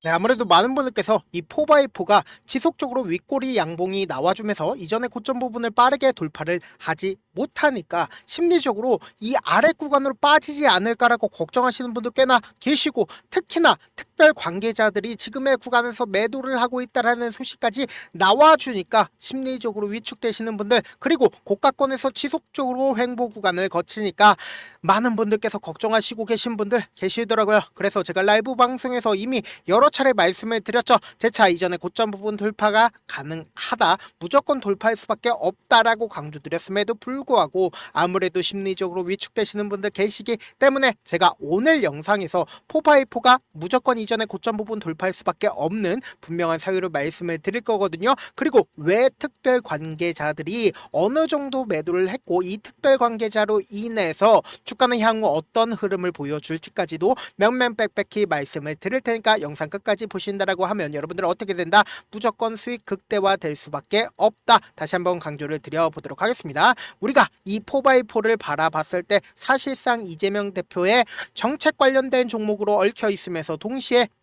네, 아무래도 많은 분들께서 이 4x4가 지속적으로 윗꼬리 양봉이 나와주면서 이전의 고점 부분을 빠르게 돌파를 하지 못하니까 심리적으로 이 아래 구간으로 빠지지 않을까라고 걱정하시는 분도 꽤나 계시고, 특히나 특별 관계자들이 지금의 구간에서 매도를 하고 있다라는 소식까지 나와주니까 심리적으로 위축되시는 분들, 그리고 고가권에서 지속적으로 횡보 구간을 거치니까 많은 분들께서 걱정하시고 계신 분들 계시더라고요. 그래서 제가 라이브 방송에서 이미 여러 차례 말씀을 드렸죠. 제 차 이전에 고점 부분 돌파가 가능하다, 무조건 돌파할 수밖에 없다라고 강조드렸음에도 불구하고 아무래도 심리적으로 위축되시는 분들 계시기 때문에 제가 오늘 영상에서 4x4가 무조건 이전에 고점 부분 돌파할 수밖에 없는 분명한 사유를 말씀을 드릴 거거든요. 그리고 왜 특별 관계자들이 어느 정도 매도를 했고, 이 특별 관계자로 인해서 주가는 향후 어떤 흐름을 보여줄지까지도 명명백백히 말씀을 드릴 테니까 영상 끝까지 보신다라고 하면 여러분들 어떻게 된다? 무조건 수익 극대화 될 수밖에 없다. 다시 한번 강조를 드려보도록 하겠습니다. 우리가 이 4x4를 바라봤을 때 사실상 이재명 대표의 정책 관련된 종목으로 얽혀 있으면서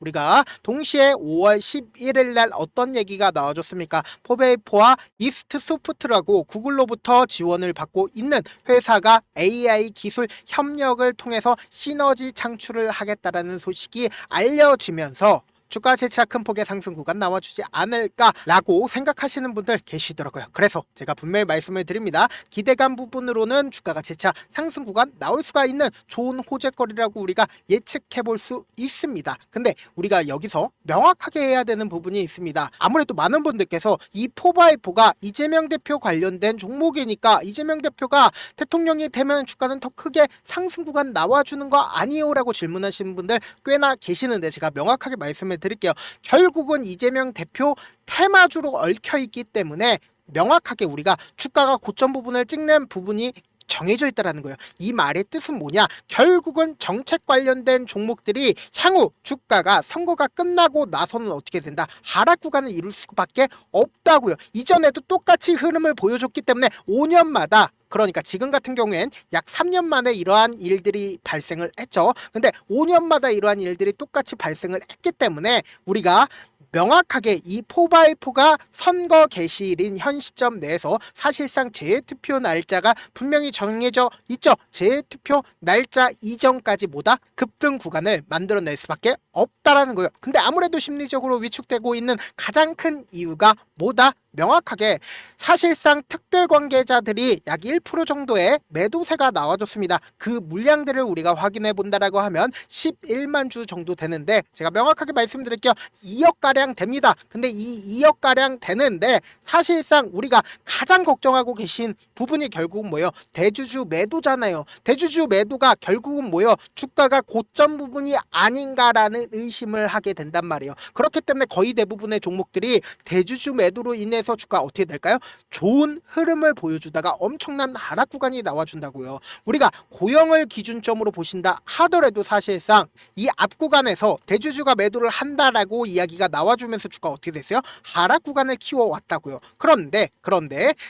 우리가 동시에 5월 11일 날 어떤 얘기가 나와줬습니까? 4x4와 이스트 소프트라고 구글로부터 지원을 받고 있는 회사가 AI 기술 협력을 통해서 시너지 창출을 하겠다라는 소식이 알려지면서 주가 재차 큰 폭의 상승 구간 나와주지 않을까라고 생각하시는 분들 계시더라고요. 그래서 제가 분명히 말씀을 드립니다. 기대감 부분으로는 주가가 재차 상승 구간 나올 수가 있는 좋은 호재거리라고 우리가 예측해 볼 수 있습니다. 근데 우리가 여기서 명확하게 해야 되는 부분이 있습니다. 아무래도 많은 분들께서 이 4x4가 이재명 대표 관련된 종목이니까 이재명 대표가 대통령이 되면 주가는 더 크게 상승 구간 나와주는 거 아니에요? 라고 질문하시는 분들 꽤나 계시는데, 제가 명확하게 말씀을 드릴게요. 결국은 이재명 대표 테마주로 얽혀 있기 때문에 명확하게 우리가 주가가 고점 부분을 찍는 부분이 정해져 있다라는 거예요. 이 말의 뜻은 뭐냐? 결국은 정책 관련된 종목들이 향후 주가가 선거가 끝나고 나서는 어떻게 된다? 하락 구간을 이룰 수밖에 없다고요. 이전에도 똑같이 흐름을 보여줬기 때문에 5년마다, 그러니까 지금 같은 경우엔 약 3년 만에 이러한 일들이 발생을 했죠. 근데 5년마다 이러한 일들이 똑같이 발생을 했기 때문에 우리가 명확하게 이 4x4가 선거 개시일인 현 시점 내에서 사실상 재투표 날짜가 분명히 정해져 있죠. 재투표 날짜 이전까지 보다 급등 구간을 만들어낼 수밖에 없다라는 거예요. 근데 아무래도 심리적으로 위축되고 있는 가장 큰 이유가 뭐다? 명확하게 사실상 특별 관계자들이 약 1% 정도의 매도세가 나와줬습니다. 그 물량들을 우리가 확인해 본다라고 하면 11만 주 정도 되는데, 제가 명확하게 말씀드릴게요. 2억가량 됩니다. 근데 이 2억가량 되는데 사실상 우리가 가장 걱정하고 계신 부분이 결국은 뭐예요? 대주주 매도잖아요. 대주주 매도가 결국은 뭐예요? 주가가 고점 부분이 아닌가라는 의심을 하게 된단 말이에요. 그렇기 때문에 거의 대부분의 종목들이 대주주 매도로 인해서 주가 어떻게 될까요? 좋은 흐름을 보여주다가 엄청난 하락 구간이 나와준다고요. 우리가 고영을 기준점으로 보신다 하더라도 사실상 이 앞 구간에서 대주주가 매도를 한다라고 이야기가 나와주면서 주가 어떻게 됐어요? 하락 구간을 키워왔다고요. 그런데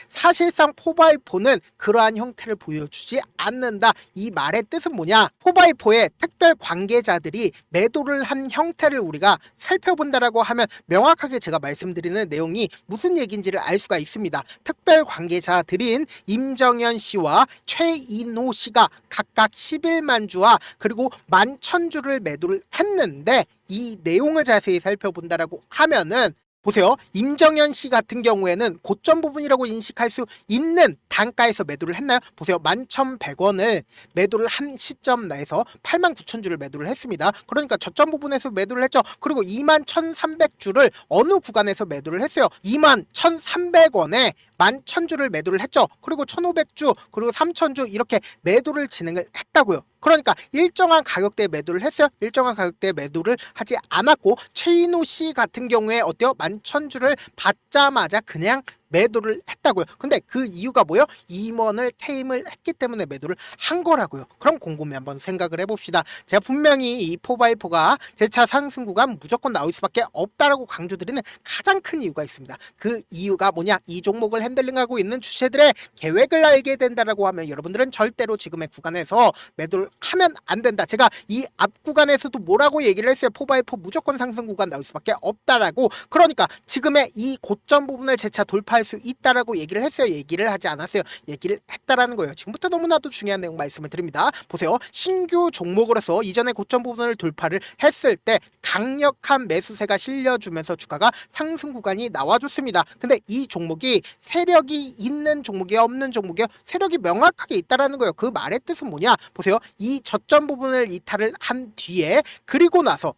사실상 4x4는 그러한 형태를 보여주지 않는다. 이 말의 뜻은 뭐냐? 4x4의 특별 관계자들이 매도를 한 형태를 우리가 살펴본다라고 하면 명확하게 제가 말씀드리는 내용이 무슨 얘기인지를 알 수가 있습니다. 특별 관계자들인 임정현 씨와 최인호 씨가 각각 11만 주와 그리고 11,000주를 매도를 했는데, 이 내용을 자세히 살펴본다라고 하면은 보세요. 임정현 씨 같은 경우에는 고점 부분이라고 인식할 수 있는 단가에서 매도를 했나요? 보세요. 11,100원을 매도를 한 시점 내에서 89,000주를 매도를 했습니다. 그러니까 저점 부분에서 매도를 했죠. 그리고 21,300주를 어느 구간에서 매도를 했어요? 21,300원에 11,000주를 매도를 했죠. 그리고 1,500주, 그리고 3,000주 이렇게 매도를 진행을 했다고요. 그러니까 일정한 가격대에 매도를 했어요. 일정한 가격대에 매도를 하지 않았고, 최인호 씨 같은 경우에 어때요? 11,000주를 받자마자 그냥 매도를 했다고요. 근데 그 이유가 뭐예요? 임원을 퇴임을 했기 때문에 매도를 한 거라고요. 그럼 곰곰이 한번 생각을 해봅시다. 제가 분명히 이 4x4가 재차 상승 구간 무조건 나올 수밖에 없다라고 강조드리는 가장 큰 이유가 있습니다. 그 이유가 뭐냐? 이 종목을 핸들링하고 있는 주체들의 계획을 알게 된다라고 하면 여러분들은 절대로 지금의 구간에서 매도를 하면 안 된다. 제가 이 앞 구간에서도 뭐라고 얘기를 했어요. 4x4 무조건 상승 구간 나올 수밖에 없다라고. 그러니까 지금의 이 고점 부분을 재차 돌파할 수 있다라고 얘기를 했어요. 얘기를 하지 않았어요. 얘기를 했다라는 거예요. 지금부터 너무나도 중요한 내용 말씀을 드립니다. 보세요. 신규 종목으로서 이전의 고점 부분을 돌파를 했을 때 강력한 매수세가 실려주면서 주가가 상승 구간이 나와줬습니다. 근데 이 종목이 세력이 있는 종목이야 없는 종목이야? 세력이 명확하게 있다라는 거예요. 그 말의 뜻은 뭐냐? 보세요. 이 저점 부분을 이탈을 한 뒤에 그리고 나서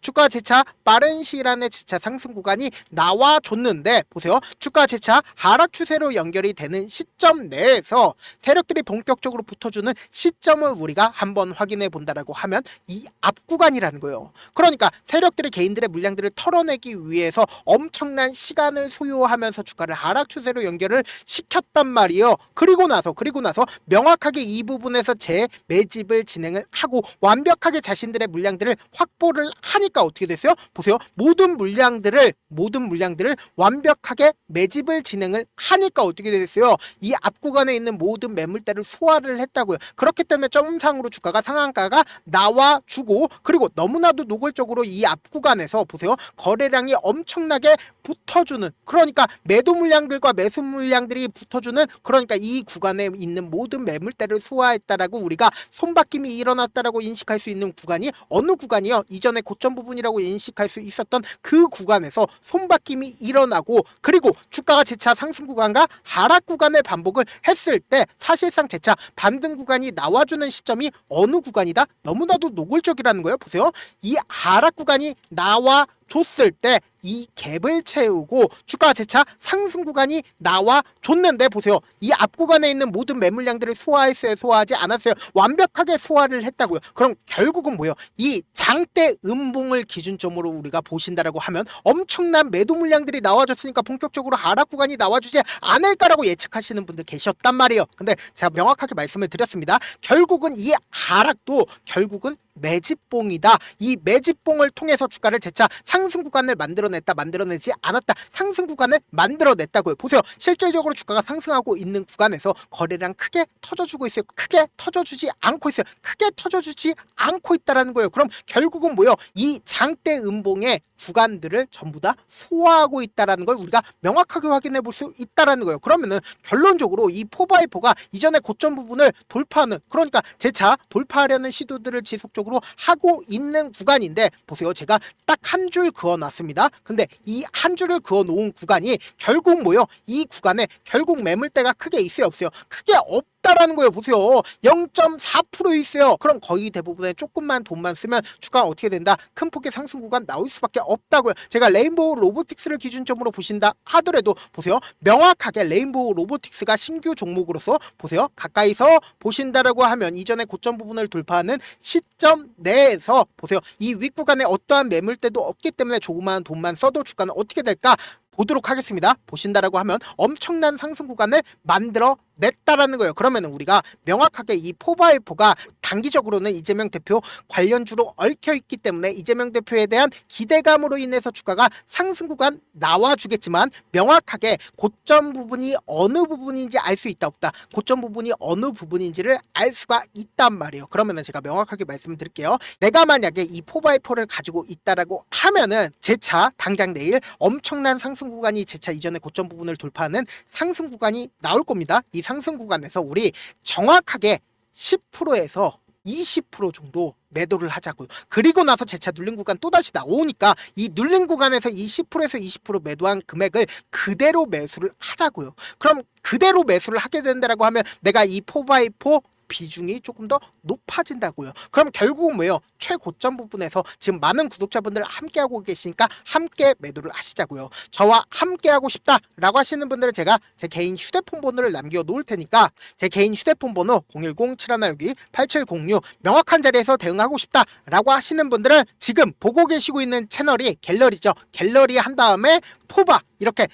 주가 재차 빠른 시일 안에 재차 상승 구간이 나와줬는데 보세요. 주가 재차 하락 추세로 연결이 되는 시점 내에서 세력들이 본격적으로 붙어주는 시점을 우리가 한번 확인해 본다라고 하면 이 앞 구간이라는 거예요. 그러니까 세력들이 개인들의 물량들을 털어내기 위해서 엄청난 시간을 소요하면서 주가를 하락 추세로 연결을 시켰단 말이에요. 그리고 나서 명확하게 이 부분에서 재매집을 진행을 하고 완벽하게 자신들의 물량들을 확보를 하니까 어떻게 됐어요? 보세요. 모든 물량들을 완벽하게 매집을 진행을 하니까 어떻게 됐어요? 이 앞 구간에 있는 모든 매물대를 소화를 했다고요. 그렇기 때문에 점상으로 주가가 상한가가 나와주고 그리고 너무나도 노골적으로 이 앞 구간에서 보세요. 거래량이 엄청나게 붙어주는 그러니까 매도 물량들과 매수 물량들이 붙어주는 그러니까 이 구간에 있는 모든 매물대를 소화했다라고 우리가 손바뀜이 일어났다라고 인식할 수 있는 구간이 어느 구간이요? 이전에 고점 부분이라고 인식할 수 있었던 그 구간에서 손바뀜이 일어나고 그리고 주가가 재차 상승 구간과 하락 구간을 반복을 했을 때 사실상 재차 반등 구간이 나와주는 시점이 어느 구간이다? 너무나도 노골적이라는 거예요. 보세요. 이 하락 구간이 나와 줬을 때 이 갭을 채우고 주가 재차 상승 구간이 나와 줬는데 보세요. 이 앞 구간에 있는 모든 매물량들을 소화했어요? 소화하지 않았어요? 완벽하게 소화를 했다고요. 그럼 결국은 뭐예요? 이 장대 음봉을 기준점으로 우리가 보신다라고 하면 엄청난 매도 물량들이 나와줬으니까 본격적으로 하락 구간이 나와주지 않을까라고 예측하시는 분들 계셨단 말이에요. 근데 제가 명확하게 말씀을 드렸습니다. 결국은 이 하락도 결국은 매집봉이다. 이 매집봉을 통해서 주가를 재차 상승 구간을 만들어내지 않았다. 상승 구간을 만들어냈다고요. 보세요. 실질적으로 주가가 상승하고 있는 구간에서 거래량 크게 터져주고 있어요. 크게 터져주지 않고 있어요. 크게 터져주지 않고 있다라는 거예요. 그럼 결국은 뭐예요? 이 장대 음봉의 구간들을 전부 다 소화하고 있다라는 걸 우리가 명확하게 확인해 볼 수 있다라는 거예요. 그러면은 결론적으로 이 4x4가 이전의 고점 부분을 돌파하는 그러니까 재차 돌파하려는 시도들을 지속적으로 하고 있는 구간인데 보세요. 제가 딱 한 줄 그어놨습니다. 근데 이 한 줄을 그어놓은 구간이 결국 뭐예요? 이 구간에 결국 매물대가 크게 있어요? 없어요? 크게 없다라는 거예요. 보세요. 0.4% 있어요. 그럼 거의 대부분의 조금만 돈만 쓰면 주가가 어떻게 된다? 큰 폭의 상승 구간 나올 수밖에 없다고요. 제가 레인보우 로보틱스를 기준점으로 보신다 하더라도 보세요. 명확하게 레인보우 로보틱스가 신규 종목으로서 보세요. 가까이서 보신다라고 하면 이전에 고점 부분을 돌파하는 시점 내에서 보세요. 이 윗구간에 어떠한 매물대도 없기 때문에 조그마한 돈만 써도 주가는 어떻게 될까? 보도록 하겠습니다. 보신다라고 하면 엄청난 상승 구간을 만들어 냈다라는 거예요. 그러면 우리가 명확하게 이 4x4가 단기적으로는 이재명 대표 관련주로 얽혀 있기 때문에 이재명 대표에 대한 기대감으로 인해서 주가가 상승 구간 나와주겠지만 명확하게 고점 부분이 어느 부분인지 알 수 있다 없다. 고점 부분이 어느 부분인지를 알 수가 있단 말이에요. 그러면은 제가 명확하게 말씀드릴게요. 내가 만약에 이 4x4를 가지고 있다라고 하면은 재차 당장 내일 엄청난 상승 구간이 재차 이전의 고점 부분을 돌파하는 상승 구간이 나올 겁니다. 이 상승 구간에서 우리 정확하게 10%에서 20% 정도 매도를 하자고요. 그리고 나서 재차 눌린 구간 또다시 나오니까 이 눌린 구간에서 20%에서 20% 매도한 금액을 그대로 매수를 하자고요. 그럼 그대로 매수를 하게 된다라고 하면 내가 이 4x4 비중이 조금 더 높아진다고요. 그럼 결국은 뭐예요? 최고점 부분에서 지금 많은 구독자분들 함께하고 계시니까 함께 매도를 하시자고요. 저와 함께하고 싶다라고 하시는 분들은 제가 제 개인 휴대폰 번호를 남겨 놓을 테니까 제 개인 휴대폰 번호 010-7162-8706 명확한 자리에서 대응하고 싶다라고 하시는 분들은 지금 보고 계시고 있는 채널이 갤러리죠. 갤러리 한 다음에 포바 이렇게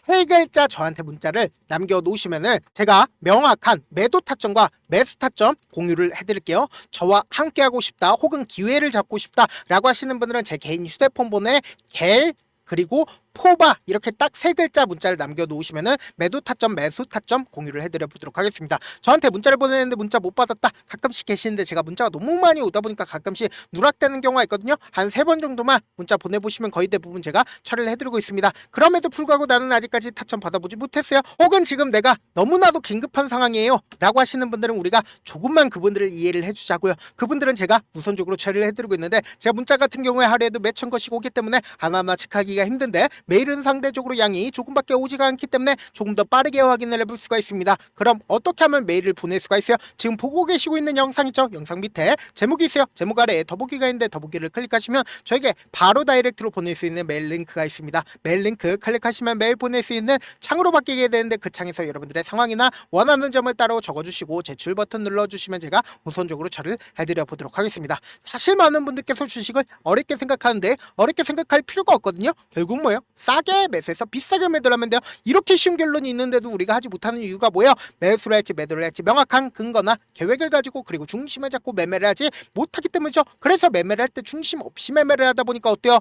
3글자 저한테 문자를 남겨놓으시면은 제가 명확한 매도 타점과 매수 타점 공유를 해드릴게요. 저와 함께하고 싶다 혹은 기회를 잡고 싶다 라고 하시는 분들은 제 개인 휴대폰 번호에 겔 그리고 포바 이렇게 딱 3글자 문자를 남겨놓으시면은 매도 타점 매수 타점 공유를 해드려 보도록 하겠습니다. 저한테 문자를 보내는데 문자 못 받았다 가끔씩 계시는데 제가 문자가 너무 많이 오다 보니까 가끔씩 누락되는 경우가 있거든요. 한 3번 정도만 문자 보내보시면 거의 대부분 제가 처리를 해드리고 있습니다. 그럼에도 불구하고 나는 아직까지 타점 받아보지 못했어요. 혹은 지금 내가 너무나도 긴급한 상황이에요 라고 하시는 분들은 우리가 조금만 그분들을 이해를 해주자고요. 그분들은 제가 우선적으로 처리를 해드리고 있는데 제가 문자 같은 경우에 하루에도 몇천 건씩 오기 때문에 하나하나 체크하기가 힘든데 메일은 상대적으로 양이 조금밖에 오지가 않기 때문에 조금 더 빠르게 확인을 해볼 수가 있습니다. 그럼 어떻게 하면 메일을 보낼 수가 있어요? 지금 보고 계시고 있는 영상 있죠? 영상 밑에 제목이 있어요. 제목 아래에 더보기가 있는데 더보기를 클릭하시면 저에게 바로 다이렉트로 보낼 수 있는 메일 링크가 있습니다. 메일 링크 클릭하시면 메일 보낼 수 있는 창으로 바뀌게 되는데 그 창에서 여러분들의 상황이나 원하는 점을 따로 적어주시고 제출 버튼 눌러주시면 제가 우선적으로 처리를 해드려 보도록 하겠습니다. 사실 많은 분들께서 주식을 어렵게 생각하는데 어렵게 생각할 필요가 없거든요. 결국 뭐예요? 싸게 매수해서 비싸게 매도를 하면 돼요. 이렇게 쉬운 결론이 있는데도 우리가 하지 못하는 이유가 뭐예요? 매수를 할지 매도를 할지 명확한 근거나 계획을 가지고 그리고 중심을 잡고 매매를 하지 못하기 때문이죠. 그래서 매매를 할 때 중심 없이 매매를 하다 보니까 어때요?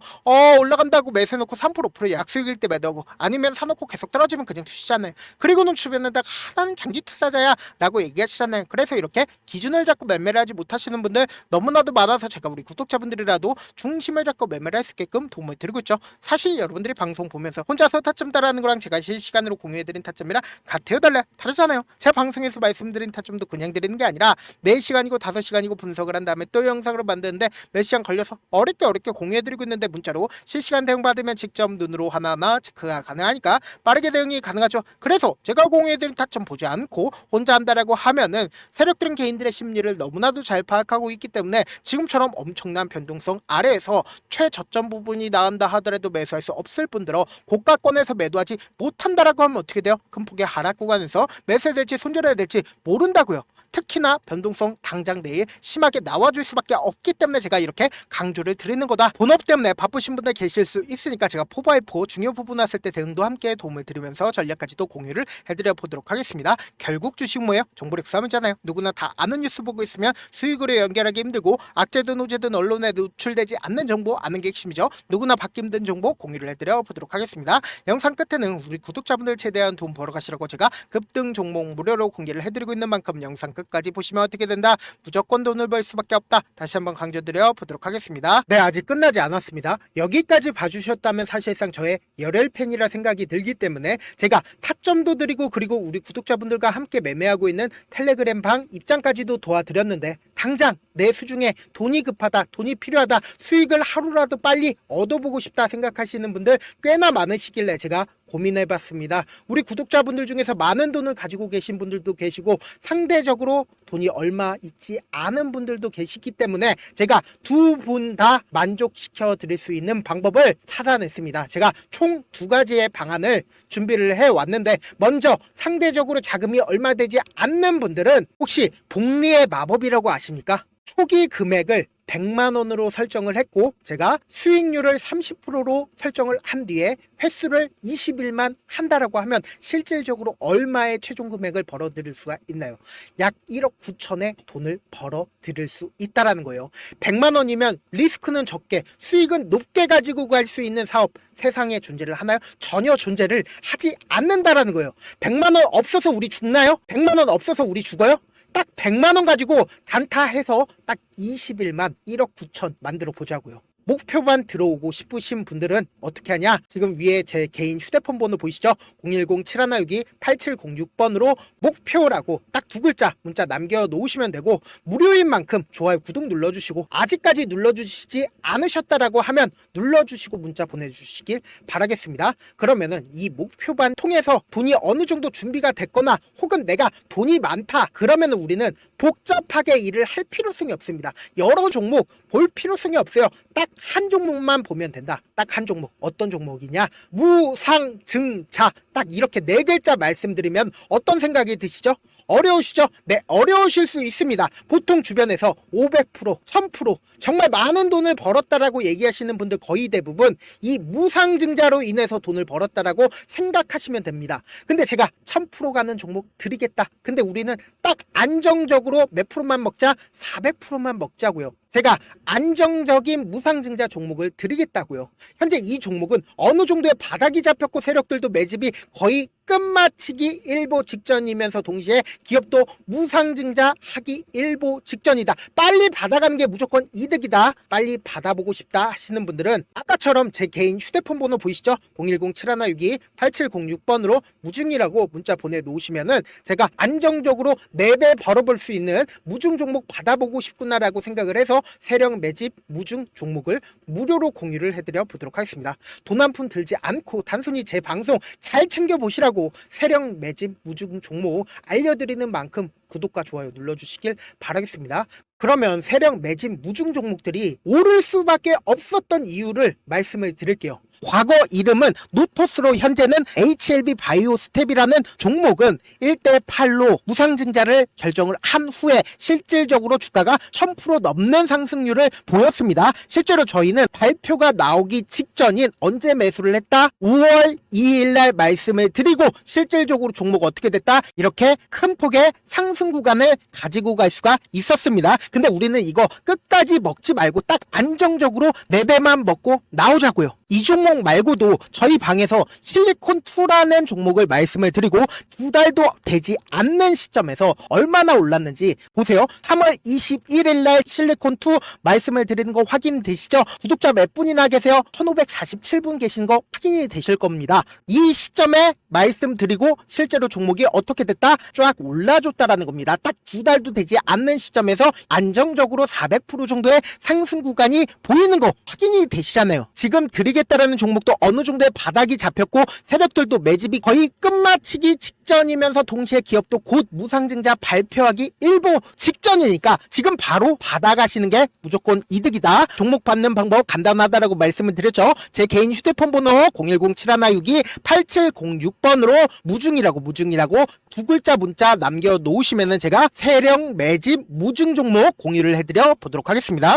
올라간다고 매수해놓고 3% 5% 약수익일 때 매도하고 아니면 사놓고 계속 떨어지면 그냥 투시잖아요. 그리고는 주변에다가 나는 장기 투자자야 라고 얘기하시잖아요. 그래서 이렇게 기준을 잡고 매매를 하지 못하시는 분들 너무나도 많아서 제가 우리 구독자분들이라도 중심을 잡고 매매를 할 수 있게끔 도움을 드리고 있죠. 사실 여러분들이 방송 보면서 혼자서 타점 따라하는 거랑 제가 실시간으로 공유해드린 타점이랑 같아요 달라요? 다르잖아요. 제가 방송에서 말씀드린 타점도 그냥 드리는 게 아니라 4시간이고 5시간이고 분석을 한 다음에 또 영상으로 만드는데 몇 시간 걸려서 어렵게 공유해드리고 있는데 문자로 실시간 대응 받으면 직접 눈으로 하나하나 체크가 가능하니까 빠르게 대응이 가능하죠. 그래서 제가 공유해드린 타점 보지 않고 혼자 한다라고 하면은 세력들은 개인들의 심리를 너무나도 잘 파악하고 있기 때문에 지금처럼 엄청난 변동성 아래에서 최저점 부분이 나온다 하더라도 매수할 수 없을 뿐더러 고가권에서 매도하지 못한다라고 하면 어떻게 돼요? 큰 폭의 하락 구간에서 매수해야 될지 손절해야 될지 모른다고요. 특히나 변동성 당장 내일 심하게 나와줄 수밖에 없기 때문에 제가 이렇게 강조를 드리는 거다. 본업 때문에 바쁘신 분들 계실 수 있으니까 제가 포바이포 중요 부분 왔을 때 대응도 함께 도움을 드리면서 전략까지도 공유를 해드려 보도록 하겠습니다. 결국 주식 뭐예요? 정보력 싸움이잖아요. 누구나 다 아는 뉴스 보고 있으면 수익으로 연결하기 힘들고 악재든 호재든 언론에 노출되지 않는 정보 아는 게 핵심이죠. 누구나 받기 힘든 정보 공유를 해드려 보도록 하겠습니다. 영상 끝에는 우리 구독자분들 최대한 돈 벌어 가시라고 제가 급등 종목 무료로 공개를 해드리고 있는 만큼 영상 끝까지 보시면 어떻게 된다? 무조건 돈을 벌 수밖에 없다. 다시 한번 강조드려 보도록 하겠습니다. 네, 아직 끝나지 않았습니다. 여기까지 봐주셨다면 사실상 저의 열혈 팬이라 생각이 들기 때문에 제가 타점도 드리고 그리고 우리 구독자분들과 함께 매매하고 있는 텔레그램 방 입장까지도 도와드렸는데 당장 내 수중에 돈이 급하다, 돈이 필요하다, 수익을 하루라도 빨리 얻어보고 싶다 생각하시는 분들 꽤나 많으시길래 제가 고민해봤습니다. 우리 구독자분들 중에서 많은 돈을 가지고 계신 분들도 계시고 상대적으로 돈이 얼마 있지 않은 분들도 계시기 때문에 제가 두 분 다 만족시켜 드릴 수 있는 방법을 찾아냈습니다. 제가 총 2가지의 방안을 준비를 해왔는데 먼저 상대적으로 자금이 얼마 되지 않는 분들은 혹시 복리의 마법이라고 아십니까? 초기 금액을 100만원으로 설정을 했고 제가 수익률을 30%로 설정을 한 뒤에 횟수를 20일만 한다라고 하면 실질적으로 얼마의 최종 금액을 벌어들일 수가 있나요? 약 1억 9천의 돈을 벌어들일 수 있다라는 거예요. 100만원이면 리스크는 적게 수익은 높게 가지고 갈 수 있는 사업 세상에 존재를 하나요? 전혀 존재를 하지 않는다라는 거예요. 100만원 없어서 우리 죽나요? 100만원 없어서 우리 죽어요? 딱 100만원 가지고 단타해서 딱 20일만 1억 9천 만들어 보자고요. 목표만 들어오고 싶으신 분들은 어떻게 하냐? 지금 위에 제 개인 휴대폰 번호 보이시죠? 010-7162-8706번으로 목표라고 딱 2글자 문자 남겨놓으시면 되고 무료인 만큼 좋아요 구독 눌러주시고 아직까지 눌러주시지 않으셨다라고 하면 눌러주시고 문자 보내주시길 바라겠습니다. 그러면은 이 목표반 통해서 돈이 어느 정도 준비가 됐거나 혹은 내가 돈이 많다 그러면은 우리는 복잡하게 일을 할 필요성이 없습니다. 여러 종목 볼 필요성이 없어요. 딱 한 종목만 보면 된다. 딱 한 종목. 어떤 종목이냐? 무상증자. 딱 이렇게 네 글자 말씀드리면 어떤 생각이 드시죠? 어려우시죠? 네, 어려우실 수 있습니다. 보통 주변에서 500%, 1000% 정말 많은 돈을 벌었다라고 얘기하시는 분들 거의 대부분 이 무상증자로 인해서 돈을 벌었다라고 생각하시면 됩니다. 근데 제가 1000% 가는 종목 드리겠다. 근데 우리는 딱 안정적으로 몇 프로만 먹자? 400%만 먹자고요. 제가 안정적인 무상증자 종목을 드리겠다고요. 현재 이 종목은 어느 정도의 바닥이 잡혔고 세력들도 매집이 거의 끝마치기 일보 직전이면서 동시에 기업도 무상증자 하기 일보 직전이다. 빨리 받아가는 게 무조건 이득이다. 빨리 받아보고 싶다 하시는 분들은 아까처럼 제 개인 휴대폰 번호 보이시죠? 010-7162-8706번으로 무중이라고 문자 보내놓으시면은 제가 안정적으로 4배 벌어볼 수 있는 무중 종목 받아보고 싶구나라고 생각을 해서 세력 매집 무중 종목을 무료로 공유를 해드려 보도록 하겠습니다. 돈 한 푼 들지 않고 단순히 제 방송 잘 챙겨보시라고 세력 매집 무중 종목 알려드리는 만큼 구독과 좋아요 눌러주시길 바라겠습니다. 그러면 세력 매집 무중 종목들이 오를 수밖에 없었던 이유를 말씀을 드릴게요. 과거 이름은 노토스로 현재는 HLB 바이오스텝이라는 종목은 1대8로 무상증자를 결정을 한 후에 실질적으로 주가가 1000% 넘는 상승률을 보였습니다. 실제로 저희는 발표가 나오기 직전인 언제 매수를 했다? 5월 2일 날 말씀을 드리고 실질적으로 종목 어떻게 됐다? 이렇게 큰 폭의 상승 구간을 가지고 갈 수가 있었습니다. 근데 우리는 이거 끝까지 먹지 말고 딱 안정적으로 4배만 먹고 나오자고요. 이 종목 말고도 저희 방에서 실리콘2라는 종목을 말씀을 드리고 2달도 되지 않는 시점에서 얼마나 올랐는지 보세요. 3월 21일 날 실리콘2 말씀을 드리는 거 확인되시죠? 구독자 몇 분이나 계세요? 1547분 계신 거 확인이 되실 겁니다. 이 시점에 말씀드리고 실제로 종목이 어떻게 됐다? 쫙 올라줬다라는 겁니다. 딱 2달도 되지 않는 시점에서 안정적으로 400% 정도의 상승 구간이 보이는 거 확인이 되시잖아요. 지금 드리겠다라는 종목도 어느 정도의 바닥이 잡혔고 세력들도 매집이 거의 끝마치기 직전이면서 동시에 기업도 곧 무상증자 발표하기 일보 직전이니까 지금 바로 받아가시는 게 무조건 이득이다. 종목 받는 방법 간단하다라고 말씀을 드렸죠. 제 개인 휴대폰 번호 010-7162-8706번으로 무중이라고 두 글자 문자 남겨놓으시면은 제가 세력 매집 무중 종목 공유를 해드려 보도록 하겠습니다.